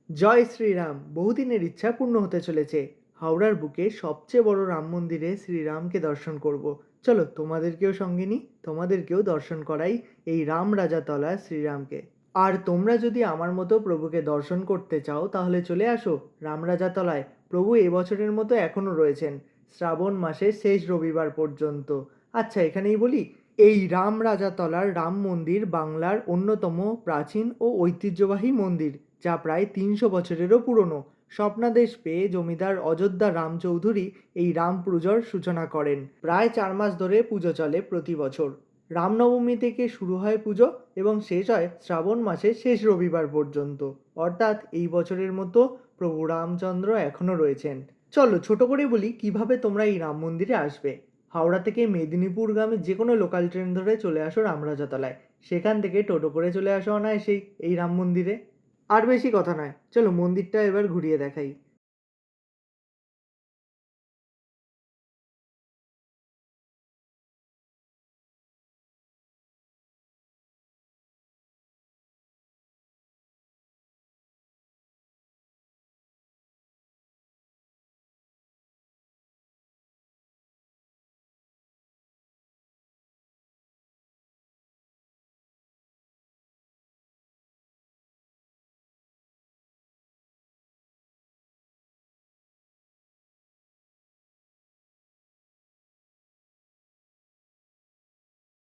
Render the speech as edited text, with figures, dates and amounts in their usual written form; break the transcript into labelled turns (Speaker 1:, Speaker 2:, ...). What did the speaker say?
Speaker 1: জয় শ্রীরাম। বহুদিনের ইচ্ছা পূর্ণ হতে চলেছে। হাওড়ার বুকে সবচেয়ে বড় রাম মন্দিরে শ্রীরামকে দর্শন করব। চলো তোমাদেরকেও সঙ্গে নিই, তোমাদেরকেও দর্শন করাই এই রাম রাজাতলা শ্রীরামকে। আর তোমরা যদি আমার মতো প্রভুকে দর্শন করতে চাও তাহলে চলে আসো রাম রাজাতলায়। প্রভু এবছরের মতো এখনও রয়েছেন, শ্রাবণ মাসের শেষ রবিবার পর্যন্ত। আচ্ছা, এখানেই বলি, এই রাম রাজাতলার রাম মন্দির বাংলার অন্যতম প্রাচীন ও ঐতিহ্যবাহী মন্দির, যা প্রায় ৩০০ বছরেরও পুরনো। স্বপ্নাদেশ পেয়ে জমিদার অযোধ্যা রামচৌধুরী এই রাম পুজোর সূচনা করেন। প্রায় ৪ মাস ধরে পুজো চলে প্রতি বছর। রামনবমী থেকে শুরু হয় পুজো এবং শেষ হয় শ্রাবণ মাসের শেষ রবিবার পর্যন্ত। অর্থাৎ এই বছরের মতো প্রভু রামচন্দ্র এখনও রয়েছেন। চলো ছোট করে বলি কিভাবে তোমরা এই রাম মন্দিরে আসবে। হাওড়া থেকে মেদিনীপুরগামী যে কোনো লোকাল ট্রেন ধরে চলে আসো রামরাজাতলায়। সেখান থেকে টোটো করে চলে আসো অনায়াসেই এই রাম মন্দিরে। আর বেশি কথা নয়, চলো মন্দিরটা এবার ঘুরিয়ে দেখাই।